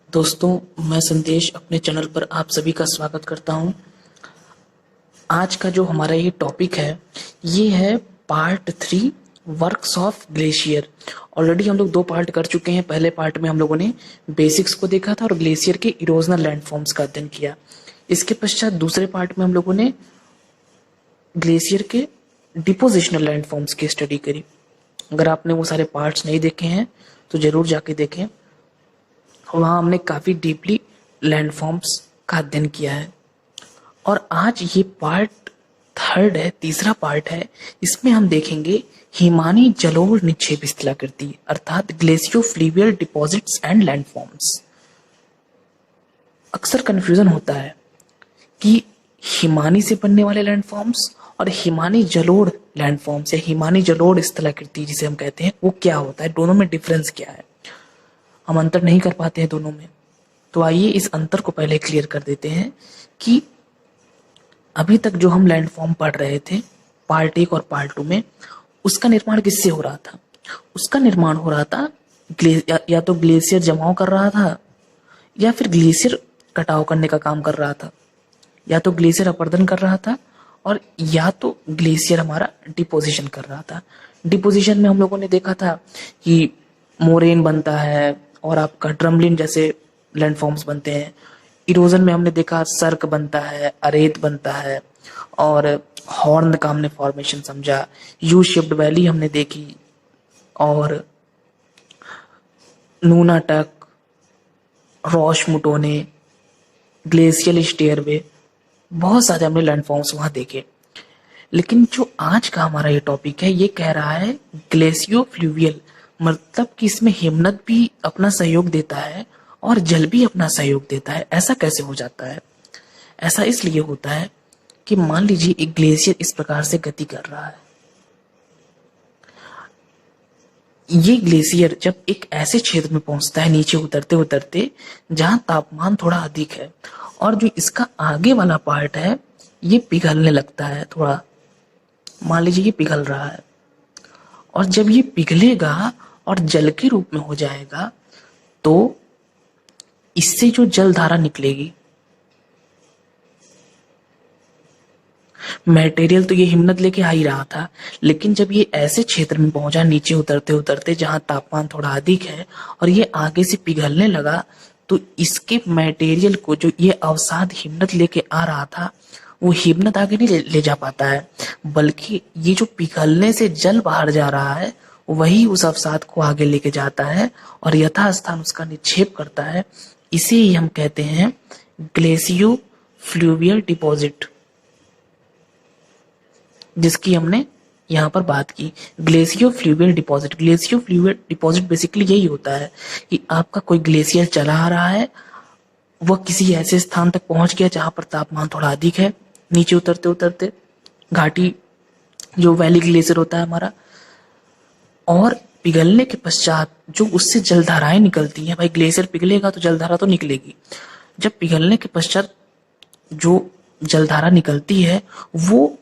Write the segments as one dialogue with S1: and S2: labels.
S1: दोस्तों, मैं संदेश अपने चैनल पर आप सभी का स्वागत करता हूं। आज का जो हमारा ये टॉपिक है, ये है part 3 works of glacier. Already हम लोग 2 पार्ट कर चुके हैं। पहले पार्ट में हम लोगों ने बेसिक्स को देखा था और ग्लेशियर के इरोजनल लैंडफॉर्म्स का अध्ययन किया। इसके पश्चात दूसरे पार्ट में हम लोगों ने ग्लेशियर के डिपोजिशनल लैंडफॉर्म्स की स्टडी करी। अगर आपने वो सारे पार्ट्स नहीं देखे हैं तो जरूर जाके देखें। वहाँ हमने काफ़ी डीपली लैंडफॉर्म्स का अध्ययन किया है। और आज ये पार्ट 3 है, तीसरा पार्ट है। इसमें हम देखेंगे हिमानी जलोढ़ निक्षेप स्थलाकृति अर्थात ग्लेशियो-फ्लूवियल डिपॉजिट्स एंड लैंडफॉर्म्स। अक्सर कंफ्यूजन होता है कि हिमानी से बनने वाले लैंडफॉर्म्स और हिमानी जलोढ़ लैंडफॉर्म्स या हिमानी जलोढ़ स्थलाकृति जिसे हम कहते हैं, वो क्या होता है, दोनों में डिफरेंस क्या है। हम अंतर नहीं कर पाते हैं दोनों में। तो आइए इस अंतर को पहले क्लियर कर देते हैं कि अभी तक जो हम लैंडफॉर्म पढ़ रहे थे पार्ट 1 और पार्ट 2 में, उसका निर्माण किससे हो रहा था? उसका निर्माण हो रहा था या तो ग्लेशियर जमाव कर रहा था या फिर ग्लेशियर कटाव करने का काम कर रहा था, या तो ग्लेशियर अपरदन कर रहा था और या तो ग्लेशियर हमारा डिपोजिशन कर रहा था। डिपोजिशन में हम लोगों ने देखा था कि मोरेन बनता है और आपका ड्रमलिन जैसे लैंडफॉर्म्स बनते हैं। इरोजन में हमने देखा सर्क बनता है, अरेत बनता है और हॉर्न का हमने फॉर्मेशन समझा। यू शेप्ड वैली हमने देखी और नूनाटक, रॉशमुटोने, ग्लेशियल स्टेयरवे, बहुत सारे हमने लैंडफॉर्म्स वहां देखे। लेकिन जो आज का हमारा ये टॉपिक है, ये कह रहा है ग्लेशियो फ्लूवियल, मतलब कि इसमें हिमनद भी अपना सहयोग देता है और जल भी अपना सहयोग देता है। ऐसा कैसे हो जाता है? ऐसा इसलिए होता है कि मान लीजिए एक ग्लेशियर इस प्रकार से गति कर रहा है। ये ग्लेशियर जब एक ऐसे क्षेत्र में पहुंचता है नीचे उतरते उतरते जहां तापमान थोड़ा अधिक है और जो इसका आगे वाला पार्ट है ये पिघलने लगता है थोड़ा। मान लीजिए ये पिघल रहा है और जब ये पिघलेगा और जल के रूप में हो जाएगा तो इससे जो जल धारा निकलेगी, मटेरियल तो ये हिमनद लेके आ ही रहा था, लेकिन जब ये ऐसे क्षेत्र में पहुंचा नीचे उतरते उतरते जहां तापमान थोड़ा अधिक है और ये आगे से पिघलने लगा, तो इसके मटेरियल को जो ये अवसाद हिमनद लेके आ रहा था वो हिमनद आगे नहीं ले जा पाता है, बल्कि ये जो पिघलने से जल बाहर जा रहा है वही उस अवसाद को आगे लेके जाता है और यथास्थान उसका निक्षेप करता है। इसे ही हम कहते हैं ग्लेशियो फ्लूवियल डिपॉजिट, जिसकी हमने यहाँ पर बात की। Glacio fluvial deposit, glacio fluvial deposit basically यही होता है कि आपका कोई ग्लेशियर चला आ रहा है, वह किसी ऐसे स्थान तक पहुंच गया जहां पर तापमान थोड़ा अधिक है, नीचे उतरते उतरते घाटी जो वैली ग्लेशियर होता है हमारा, और पिघलने के पश्चात जो उससे जलधाराएं निकलती हैं। भाई ग्लेशियर पिघलेगा तो जलधारा तो निकलेगी। जब पिघलने के पश्चात जो जलधारा निकलती है वो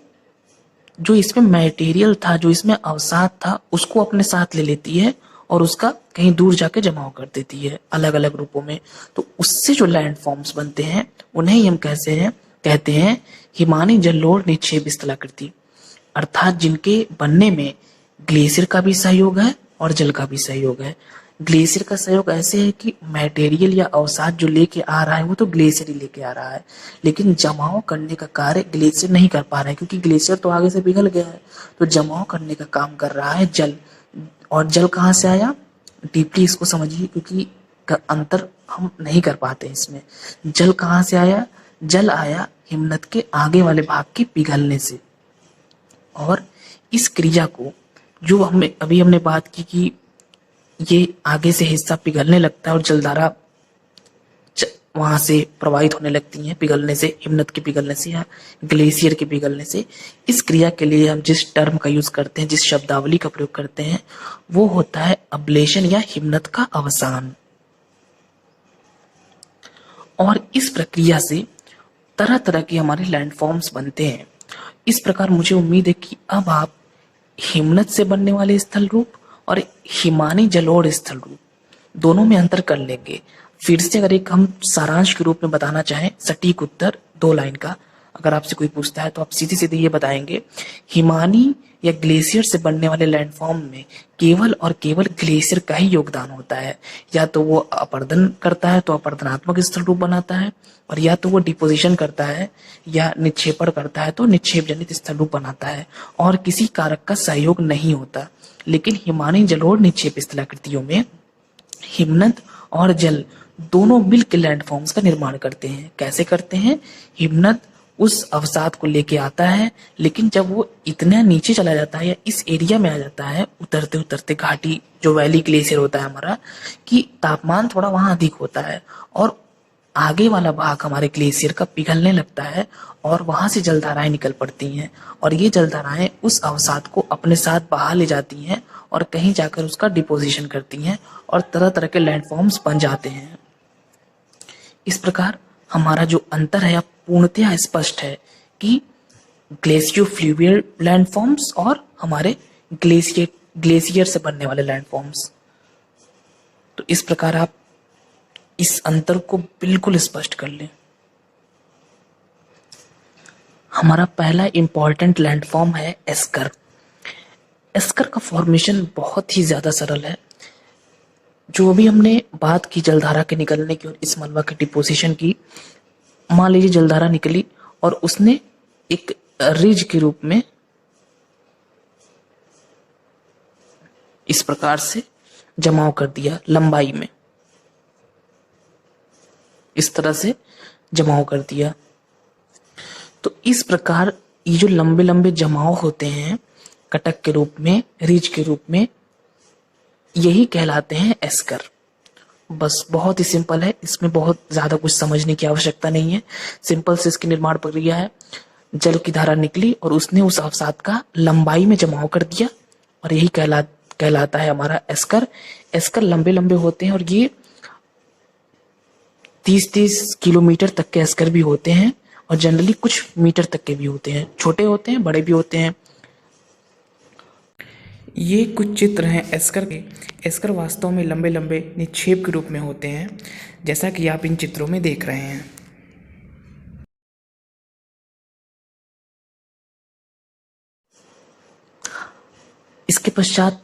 S1: जो इसमें मटेरियल था, जो इसमें अवसाद था, उसको अपने साथ ले लेती है और उसका कहीं दूर जाके जमाव कर देती है अलग अलग रूपों में। तो उससे जो लैंडफॉर्म्स बनते हैं उन्हें ही हम कहते हैं हिमानी जलोढ़ निक्षेप स्थलाकृति, अर्थात जिनके बनने में ग्लेशियर का भी सहयोग है और जल का भी सहयोग है। ग्लेशियर का सहयोग ऐसे है कि मटेरियल या अवसाद जो लेके आ रहा है वो तो ग्लेशियर ही लेके आ रहा है, लेकिन जमाव करने का कार्य ग्लेशियर नहीं कर पा रहा है क्योंकि ग्लेशियर तो आगे से पिघल गया है। तो जमाव करने का काम कर रहा है जल। और जल कहाँ से आया, डीपली इसको समझिए क्योंकि अंतर हम नहीं कर पाते इसमें। जल कहाँ से आया? जल आया हिमनद के आगे वाले भाग के पिघलने से। और इस क्रिया को जो हमने बात की कि ये आगे से हिस्सा पिघलने लगता है और जलधारा वहां से प्रवाहित होने लगती है पिघलने से, हिमनद के पिघलने से या ग्लेशियर के पिघलने से। इस क्रिया के लिए हम जिस टर्म का यूज करते हैं, जिस शब्दावली का प्रयोग करते हैं, वो होता है अब्लेशन या हिमनद का अवसान। और इस प्रक्रिया से तरह तरह के हमारे लैंडफॉर्म्स बनते हैं। इस प्रकार मुझे उम्मीद है कि अब आप हिमनद से बनने वाले स्थल रूप और हिमानी जलोढ़ स्थल रूप दोनों में अंतर कर लेंगे। फिर से अगर एक हम सारांश के रूप में बताना चाहें, सटीक उत्तर 2 लाइन का अगर आपसे कोई पूछता है तो आप सीधे सीधे ये बताएंगे, हिमानी या ग्लेशियर से बनने वाले लैंडफॉर्म में केवल और केवल ग्लेशियर का ही योगदान होता है। या तो वो अपरदन करता है तो अपरदनात्मक स्थल रूप बनाता है, और या तो वो डिपोजिशन करता है या निक्षेपण करता है तो निक्षेप जनित स्थल रूप बनाता है, और किसी कारक का सहयोग नहीं होता। लेकिन हिमानी जलोढ़ निक्षेप स्थलाकृतियों में हिमनद और जल दोनों मिलकर लैंडफॉर्म्स का निर्माण करते हैं। कैसे करते हैं? हिमनद उस अवसाद को लेके आता है, लेकिन जब वो इतना नीचे चला जाता है या इस एरिया में आ जाता है, उतरते उतरते घाटी जो वैली ग्लेशियर होता है हमारा, कि तापमान थोड़ा वहां अधिक होता है और आगे वाला भाग हमारे ग्लेशियर का पिघलने लगता है और वहां से जलधाराएं निकल पड़ती हैं, और ये जलधाराएं उस अवसाद को अपने साथ बहा ले जाती हैं और कहीं जाकर उसका डिपोजिशन करती हैं और तरह तरह के लैंडफॉर्म्स बन जाते हैं। इस प्रकार हमारा जो अंतर है अब पूर्णतया स्पष्ट है कि ग्लेशियो-फ्लूवियल लैंडफॉर्म्स और हमारे ग्लेशियर से बनने वाले लैंडफॉर्म्स। तो इस प्रकार आप इस अंतर को बिल्कुल स्पष्ट कर लें। हमारा पहला इंपॉर्टेंट लैंडफॉर्म है एस्कर। एस्कर का फॉर्मेशन बहुत ही ज्यादा सरल है। जो भी हमने बात की जलधारा के निकलने की और इस मलबा के डिपोजिशन की, मान लीजिए जलधारा निकली और उसने एक रिज के रूप में इस प्रकार से जमाव कर दिया लंबाई में, इस तरह से जमाव कर दिया। तो इस प्रकार ये जो लंबे लंबे जमाव होते हैं कटक के रूप में, रिज के रूप में, यही कहलाते हैं एस्कर। बस बहुत ही सिंपल है, इसमें बहुत ज्यादा कुछ समझने की आवश्यकता नहीं है। सिंपल से इसकी निर्माण प्रक्रिया है, जल की धारा निकली और उसने उस अवसाद का लंबाई में जमाव कर दिया और यही कहलाता है हमारा एस्कर। एस्कर लंबे लंबे होते हैं और ये 30-30 किलोमीटर तक के एस्कर भी होते हैं और जनरली कुछ मीटर तक के भी होते हैं, छोटे होते हैं, बड़े भी होते हैं। ये कुछ चित्र हैं एस्कर के। एस्कर वास्तव में लंबे लंबे निक्षेप के रूप में होते हैं, जैसा कि आप इन चित्रों में देख रहे हैं। इसके पश्चात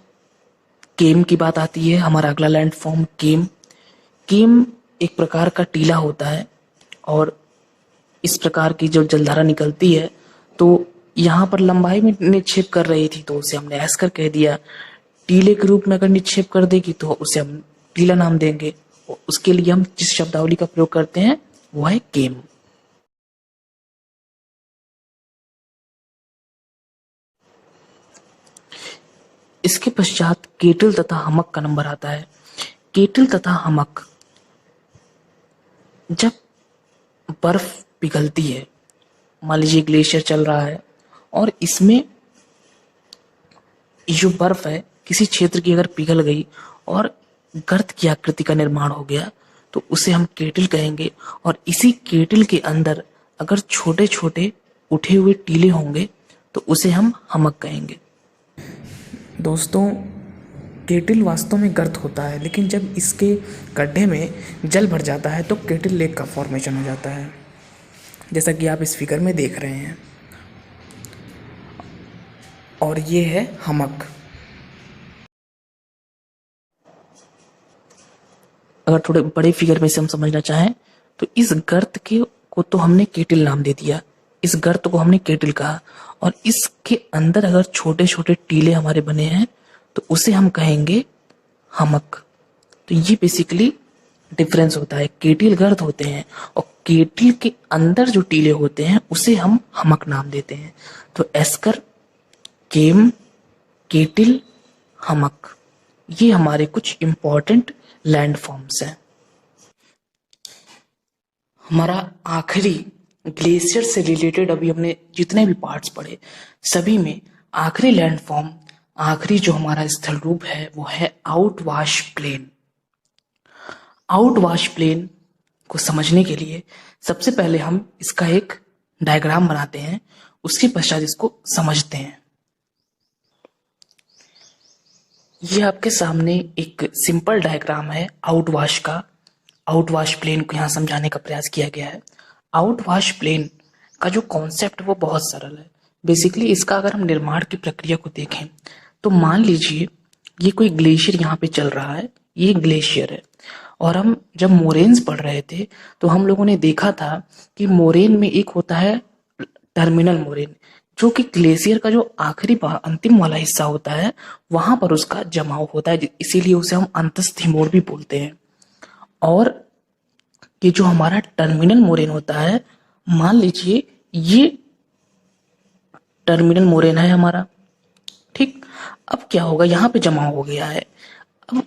S1: केम की बात आती है। हमारा अगला लैंडफॉर्म केम। केम एक प्रकार का टीला होता है और इस प्रकार की जो जलधारा निकलती है तो यहाँ पर लंबाई में निक्षेप कर रही थी तो उसे हमने एस्कर कह दिया। टीले के रूप में अगर निक्षेप कर देगी तो उसे हम टीला नाम देंगे। उसके लिए हम जिस शब्दावली का प्रयोग करते हैं वो है केम। इसके पश्चात केटल तथा हमक का नंबर आता है। केटल तथा हमक, जब बर्फ पिघलती है, मान लीजिए ग्लेशियर चल रहा है और इसमें जो बर्फ है किसी क्षेत्र की अगर पिघल गई और गर्त की आकृति का निर्माण हो गया तो उसे हम केटल कहेंगे। और इसी केटल के अंदर अगर छोटे छोटे उठे हुए टीले होंगे तो उसे हम हमक कहेंगे। दोस्तों, केटल वास्तव में गर्त होता है, लेकिन जब इसके गड्ढे में जल भर जाता है तो केटल लेक का फॉर्मेशन हो जाता है, जैसा कि आप इस फिगर में देख रहे हैं। और ये है हमक। अगर थोड़े बड़े फिगर में से हम समझना चाहें तो इस गर्त के को तो हमने केटल नाम दे दिया, इस गर्त को हमने केटल कहा, और इसके अंदर अगर छोटे छोटे टीले हमारे बने हैं तो उसे हम कहेंगे हमक। तो ये बेसिकली डिफरेंस होता है। केटल गर्त होते हैं और केटल के अंदर जो टीले होते हैं उसे हम हमक नाम देते हैं। तो एस्कर, केम, केटल, हमक, ये हमारे कुछ इंपॉर्टेंट लैंडफॉर्म्स हैं। हमारा आखिरी ग्लेशियर से रिलेटेड अभी हमने जितने भी पार्ट्स पढ़े सभी में आखिरी लैंडफॉर्म, आखिरी जो हमारा स्थल रूप है वो है आउटवाश प्लेन। आउटवाश प्लेन को समझने के लिए सबसे पहले हम इसका एक डायग्राम बनाते हैं, उसके पश्चात इसको समझते हैं। ये आपके सामने एक सिंपल डायग्राम है आउटवाश का। आउटवाश प्लेन को यहाँ समझाने का प्रयास किया गया है। आउटवाश प्लेन का जो कॉन्सेप्ट है वो बहुत सरल है। बेसिकली इसका अगर हम निर्माण की प्रक्रिया को देखें तो मान लीजिए ये कोई ग्लेशियर यहाँ पे चल रहा है, ये ग्लेशियर है, और हम जब मोरेन्स पढ़ रहे थे तो हम लोगों ने देखा था कि मोरेन में एक होता है टर्मिनल मोरेन, जो कि ग्लेशियर का जो आखिरी अंतिम वाला हिस्सा होता है वहां पर उसका जमाव होता है, इसीलिए उसे हम अंतस्थ हिमोड़ भी बोलते हैं। और ये जो हमारा टर्मिनल मोरेन होता है, मान लीजिए ये टर्मिनल मोरेन है हमारा, ठीक। अब क्या होगा, यहाँ पे जमाव हो गया है। अब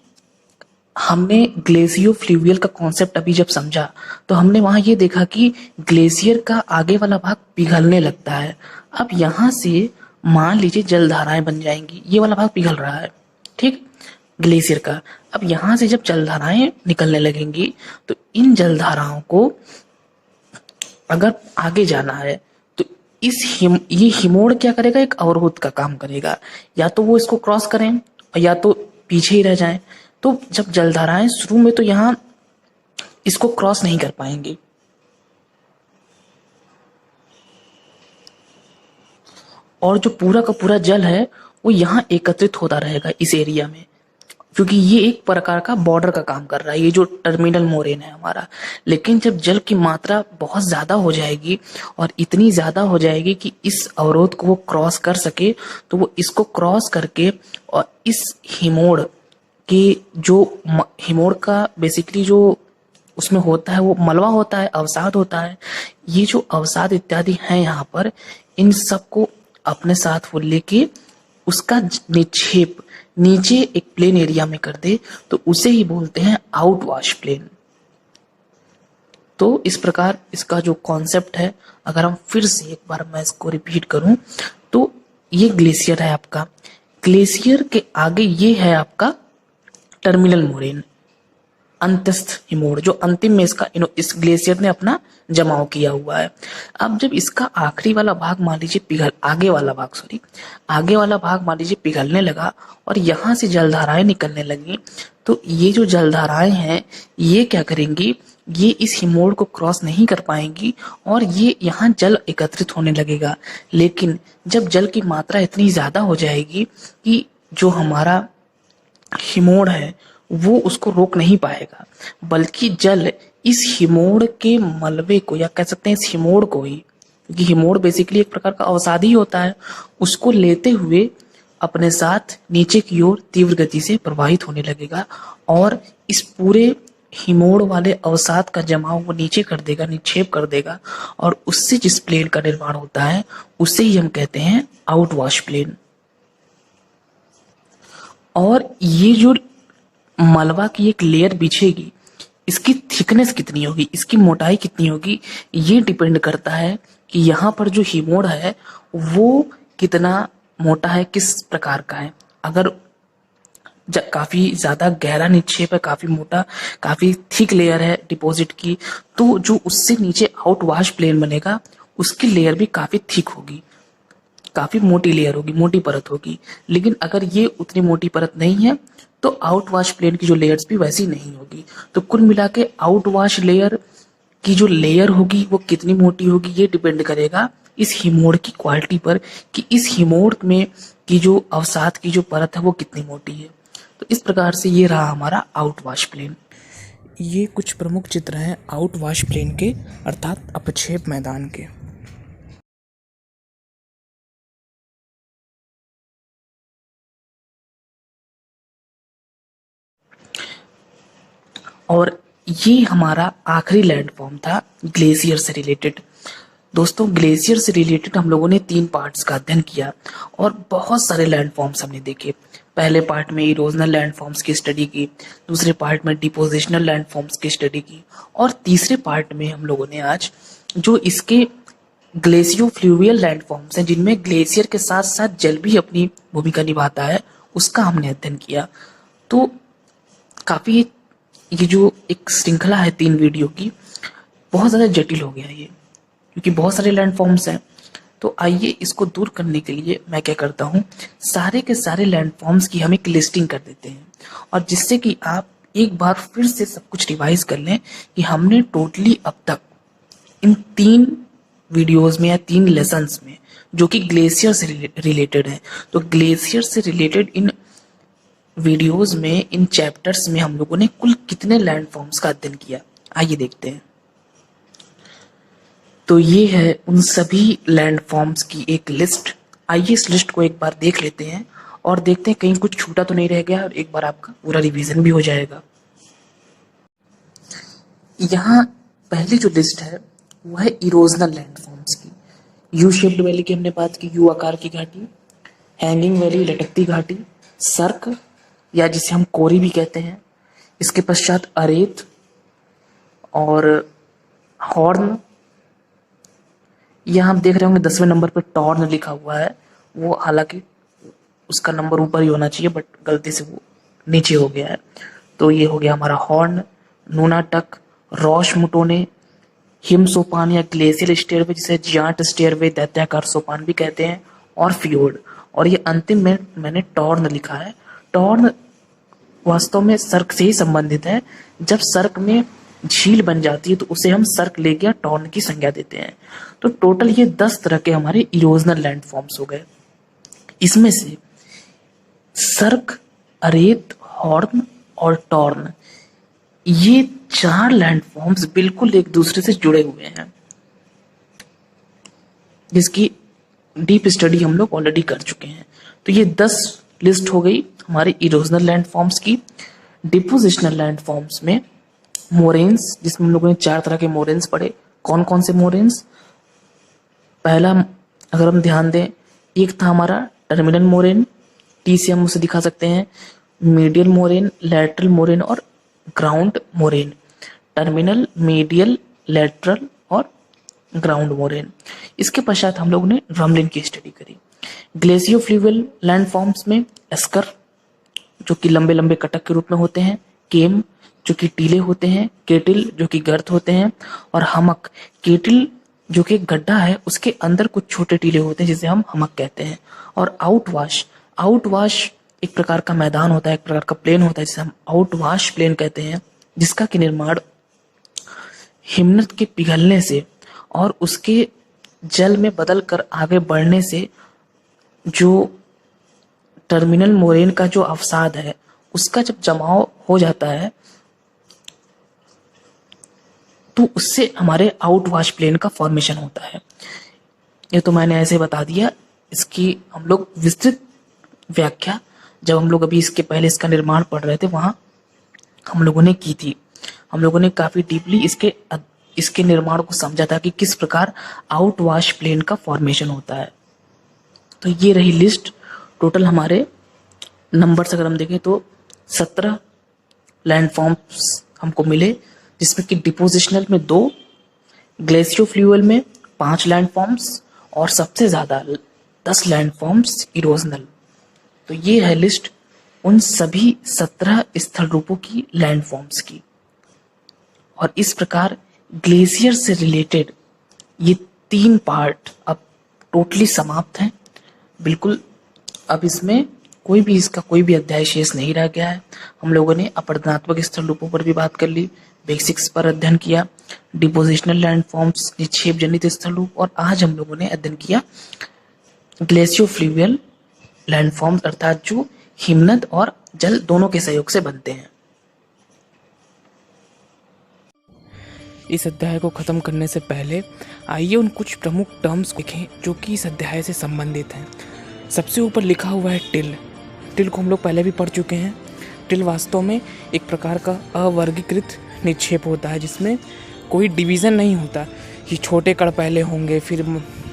S1: हमने ग्लेशियो फ्लूवियल का कॉन्सेप्ट अभी जब समझा तो हमने वहां ये देखा कि ग्लेशियर का आगे वाला भाग पिघलने लगता है। अब यहां से मान लीजिए जलधाराएं बन जाएंगी, ये वाला भाग पिघल रहा है, ठीक, ग्लेशियर का। अब यहां से जब जलधाराएं निकलने लगेंगी तो इन जलधाराओं को अगर आगे जाना है तो ये हिमोड़ क्या करेगा, एक अवरोध का काम करेगा, या तो वो इसको क्रॉस करें या तो पीछे ही रह जाएं। तो जब जलधाराएं शुरू में तो यहां इसको क्रॉस नहीं कर पाएंगे, और जो पूरा का पूरा जल है वो यहां एकत्रित होता रहेगा इस एरिया में, क्योंकि ये एक प्रकार का बॉर्डर का काम कर रहा है, ये जो टर्मिनल मोरेन है हमारा। लेकिन जब जल की मात्रा बहुत ज्यादा हो जाएगी और इतनी ज्यादा हो जाएगी कि इस अवरोध को वो क्रॉस कर सके, तो वो इसको क्रॉस करके और इस हिमोड़ के जो हिमोड़ का बेसिकली जो उसमें होता है वो मलबा होता है, अवसाद होता है। ये जो अवसाद इत्यादि हैं यहाँ पर, इन सबको अपने साथ वो लेके उसका निक्षेप नीचे एक प्लेन एरिया में कर दे तो उसे ही बोलते हैं आउटवाश प्लेन। तो इस प्रकार इसका जो कॉन्सेप्ट है, अगर हम फिर से एक बार मैं इसको रिपीट करूं तो ये ग्लेशियर है आपका, ग्लेशियर के आगे ये है आपका टर्मिनल मोरेन, अंतस्थ हिमोड़, जो अंतिम में इसका इस ग्लेशियर ने अपना जमाव किया हुआ है। अब जब इसका आखिरी वाला भाग मान लीजिए आगे वाला भाग मान लीजिए पिघलने लगा और यहां से जलधाराएं निकलने लगी, तो ये जो जलधाराएं हैं ये क्या करेंगी, ये इस हिमोड़ को क्रॉस नहीं कर पाएंगी और ये यहाँ जल एकत्रित होने लगेगा। लेकिन जब जल की मात्रा इतनी ज्यादा हो जाएगी कि जो हमारा हिमोड़ है वो उसको रोक नहीं पाएगा, बल्कि जल इस हिमोड़ के मलबे को, या कह सकते हैं इस हिमोड़ को ही, क्योंकि हिमोड़ बेसिकली एक प्रकार का अवसाद ही होता है, उसको लेते हुए अपने साथ नीचे की ओर तीव्र गति से प्रवाहित होने लगेगा और इस पूरे हिमोड़ वाले अवसाद का जमाव वो नीचे कर देगा, निक्षेप कर देगा, और उससे जिस प्लेन का निर्माण होता है उसे ही हम कहते हैं आउटवाश प्लेन। और ये जो मलबा की एक लेयर बिछेगी, इसकी थिकनेस कितनी होगी, इसकी मोटाई कितनी होगी, ये डिपेंड करता है कि यहाँ पर जो हिमोड़ है वो कितना मोटा है, किस प्रकार का है। अगर काफी ज्यादा गहरा निक्षेप है, काफी मोटा, काफी थिक लेयर है डिपॉजिट की, तो जो उससे नीचे आउटवाश प्लेन बनेगा उसकी लेयर भी काफी थिक होगी, काफी मोटी लेयर होगी, मोटी परत होगी। लेकिन अगर ये उतनी मोटी परत नहीं है तो आउटवाश प्लेन की जो लेयर्स भी वैसी नहीं होगी। तो कुल मिला के आउटवाश लेयर की जो लेयर होगी वो कितनी मोटी होगी, ये डिपेंड करेगा इस हिमोड़ की क्वालिटी पर कि इस हिमोड़ में की जो अवसाद की जो परत है वो कितनी मोटी है। तो इस प्रकार से ये रहा हमारा आउटवाश प्लेन। ये कुछ प्रमुख चित्र हैं आउटवाश प्लेन के, अर्थात अपक्षेप मैदान के। और ये हमारा आखिरी लैंडफॉर्म था ग्लेशियर से रिलेटेड। दोस्तों, ग्लेशियर से रिलेटेड हम लोगों ने 3 पार्ट्स का अध्ययन किया और बहुत सारे लैंडफॉर्म्स हमने देखे। पहले पार्ट में इरोजनल लैंडफॉर्म्स की स्टडी की, दूसरे पार्ट में डिपोजिशनल लैंडफॉर्म्स की स्टडी की, और तीसरे पार्ट में हम लोगों ने आज जो इसके ग्लेशियो फ्लूवियल लैंडफॉर्म्स हैं, जिनमें ग्लेशियर के साथ साथ जल भी अपनी भूमिका निभाता है, उसका हमने अध्ययन किया। तो काफी ये जो एक श्रृंखला है 3 वीडियो की, बहुत ज़्यादा जटिल हो गया ये, क्योंकि बहुत सारे लैंडफॉर्म्स हैं। तो आइए इसको दूर करने के लिए मैं क्या करता हूँ, सारे के सारे लैंडफॉर्म्स की हम एक लिस्टिंग कर देते हैं, और जिससे कि आप एक बार फिर से सब कुछ रिवाइज कर लें कि हमने टोटली अब तक इन 3 वीडियोस में या 3 लेसन्स में जो कि ग्लेशियर से रिलेटेड है, तो ग्लेशियर से रिलेटेड इन वीडियोस में, इन चैप्टर्स में हम लोगों ने कुल कितने लैंडफॉर्म्स का अध्ययन किया, आइए देखते हैं। तो ये है उन सभी लैंडफॉर्म्स की एक लिस्ट। आइए इस लिस्ट को एक बार देख लेते हैं और देखते हैं कहीं कुछ छूटा तो नहीं रह गया, और एक बार आपका पूरा रिवीजन भी हो जाएगा। यहाँ पहली जो लिस्ट है वो है इरोजनल लैंडफॉर्म्स की। यू शेप्ड वैली की हमने बात की, यू आकार की घाटी, हैंगिंग वैली लटकती घाटी, सर्क या जिसे हम कोरी भी कहते हैं, इसके पश्चात अरेत और हॉर्न। यहाँ आप देख रहे होंगे 10वें नंबर पे टॉर्न लिखा हुआ है, वो हालांकि उसका नंबर ऊपर ही होना चाहिए बट गलती से वो नीचे हो गया है। तो ये हो गया हमारा हॉर्न, नूनाटक, रॉश मुटोने, हिम सोपान या ग्लेशियल स्टेयरवे जिसे जियांट स्टेयरवे दैत्याकार सोपान भी कहते हैं, और फ्योर्ड। और ये अंतिम में मैंने टॉर्न लिखा है। टॉर्न वास्तव में सर्क से ही संबंधित है। जब सर्क में झील बन जाती है तो उसे हम सर्क लेक या टॉर्न की संज्ञा देते हैं। तो टोटल ये 10 तरह के हमारे इरोजनल लैंडफॉर्म्स हो गए। इसमें से सर्क, अरेत, हॉर्न और टॉर्न, ये 4 लैंडफॉर्म्स बिल्कुल एक दूसरे से जुड़े हुए हैं, जिसकी डीप स्टडी हम लोग ऑलरेडी कर चुके हैं। तो ये 10 लिस्ट हो गई हमारे इरोजनल लैंडफॉर्म्स की। डिपोजिशनल लैंडफॉर्म्स में मोरेन्स, जिसमें हम लोगों ने 4 तरह के मोरेन्स पढ़े। कौन कौन से मोरेन्स? पहला अगर हम ध्यान दें, एक था हमारा टर्मिनल मोरेन, टी से हम उसे दिखा सकते हैं, मीडियल मोरेन, लैटरल मोरेन और ground moraine. Terminal, medial, lateral और ग्राउंड मोरेन। इसके पश्चात हम लोगों ने ड्रमलिन की स्टडी करी। ग्लेशियोफ्लूवियल लैंडफॉर्म्स में एस्कर, जो कि लंबे लंबे कटक के रूप में होते हैं, केम, जो कि टीले होते हैं, केटिल, जो कि गर्त होते हैं, और हमक। केटिल जो कि गड्ढा है उसके अंदर कुछ छोटे टीले होते हैं जिसे हम हमक कहते हैं। और आउटवाश, आउटवाश एक प्रकार का मैदान होता है, एक प्रकार का प्लेन होता है जिसे हम आउटवाश प्लेन कहते हैं, जिसका कि निर्माण हिमनद के पिघलने से और उसके जल में बदल कर आगे बढ़ने से जो टर्मिनल मोरेन का जो अवसाद है उसका जब जमाव हो जाता है तो उससे हमारे आउटवाश प्लेन का फॉर्मेशन होता है। ये तो मैंने ऐसे बता दिया। इसकी हम लोग विस्तृत व्याख्या जब हम लोग अभी इसके पहले इसका निर्माण पढ़ रहे थे वहां हम लोगों ने की थी। हम लोगों ने काफी डीपली इसके निर्माण को समझा था कि किस प्रकार आउटवाश प्लेन का फॉर्मेशन होता है। तो ये रही लिस्ट। टोटल हमारे नंबर्स अगर हम देखें तो 17 लैंडफॉर्म्स हमको मिले, जिसमें कि डिपोजिशनल में 2, ग्लेशियोफ्लूवियल में 5 लैंडफॉर्म्स और सबसे ज्यादा 10 लैंडफॉर्म्स इरोजनल। तो ये है लिस्ट उन सभी 17 स्थल रूपों की लैंडफॉर्म्स की। और इस प्रकार ग्लेशियर से रिलेटेड ये 3 पार्ट अब टोटली समाप्त हैं बिल्कुल। अब इसमें इसका कोई भी अध्याय शेष नहीं रह गया है। हम लोगों ने अपरदनात्मक स्थल रूपों पर भी बात कर ली, बेसिक्स पर अध्ययन किया, डिपोजिशनल लैंडफॉर्म्स, निक्षेप जनित स्थल रूप, और आज हम लोगों ने अध्ययन किया ग्लेशियोफ्लूवियल लैंडफॉर्म्स, अर्थात जो हिमनद और जल दोनों के सहयोग से बनते हैं। इस अध्याय को खत्म करने से पहले आइए उन कुछ प्रमुख टर्म्स को देखें जो कि इस अध्याय से संबंधित हैं। सबसे ऊपर लिखा हुआ है टिल। टिल को हम लोग पहले भी पढ़ चुके हैं। टिल वास्तव में एक प्रकार का अवर्गीकृत निक्षेप होता है जिसमें कोई डिवीज़न नहीं होता कि छोटे कण पहले होंगे फिर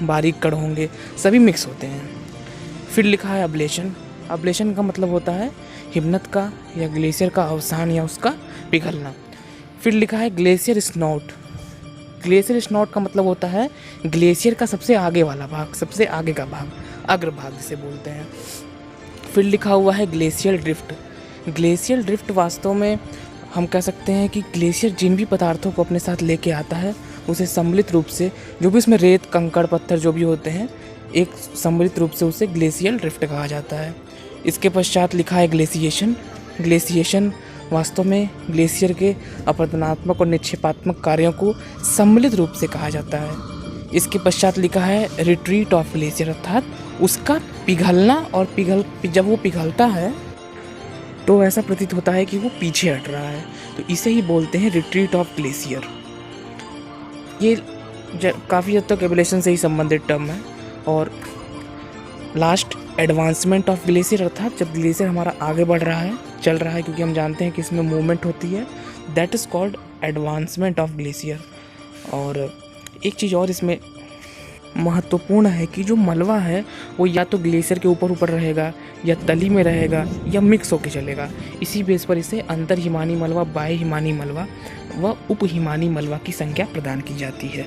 S1: बारीक कण होंगे, सभी मिक्स होते हैं। फिर लिखा है अब्लेशन। अब्लेशन का मतलब होता है हिमनद का या ग्लेशियर का अवसान या उसका पिघलना। फिर लिखा है ग्लेशियर स्नॉट। ग्लेशियर स्नॉट का मतलब होता है ग्लेशियर का सबसे आगे वाला भाग, सबसे आगे का भाग, अग्रभाग जिसे बोलते हैं। फिर लिखा हुआ है ग्लेशियल ड्रिफ्ट। ग्लेशियल ड्रिफ्ट वास्तव में हम कह सकते हैं कि ग्लेशियर जिन भी पदार्थों को अपने साथ लेके आता है उसे सम्मिलित रूप से, जो भी उसमें रेत, कंकड़, पत्थर जो भी होते हैं, एक सम्मिलित रूप से उसे ग्लेशियल ड्रिफ्ट कहा जाता है। इसके पश्चात लिखा है ग्लेशिएशन। ग्लेशिएशन वास्तव में ग्लेशियर के अपरदनात्मक और निक्षेपात्मक कार्यों को सम्मिलित रूप से कहा जाता है। इसके पश्चात लिखा है रिट्रीट ऑफ ग्लेशियर, अर्थात उसका पिघलना, और जब वो पिघलता है तो ऐसा प्रतीत होता है कि वो पीछे हट रहा है, तो इसे ही बोलते हैं रिट्रीट ऑफ ग्लेशियर। ये काफ़ी हद तक एवोल्यूशन से ही संबंधित टर्म है। और लास्ट, एडवांसमेंट ऑफ ग्लेशियर, अर्थात जब ग्लेशियर हमारा आगे बढ़ रहा है, चल रहा है, क्योंकि हम जानते हैं कि इसमें मूवमेंट होती है, that is called advancement of glacier. और एक चीज़ और इसमें महत्वपूर्ण है कि जो मलबा है वो या तो ग्लेशियर के ऊपर रहेगा, या तली में रहेगा, या मिक्स होके चलेगा। इसी बेस पर इसे अंतर हिमानी मलबा, बाह्य हिमानी मलबा व उप हिमानी मलबा की संख्या प्रदान की जाती है।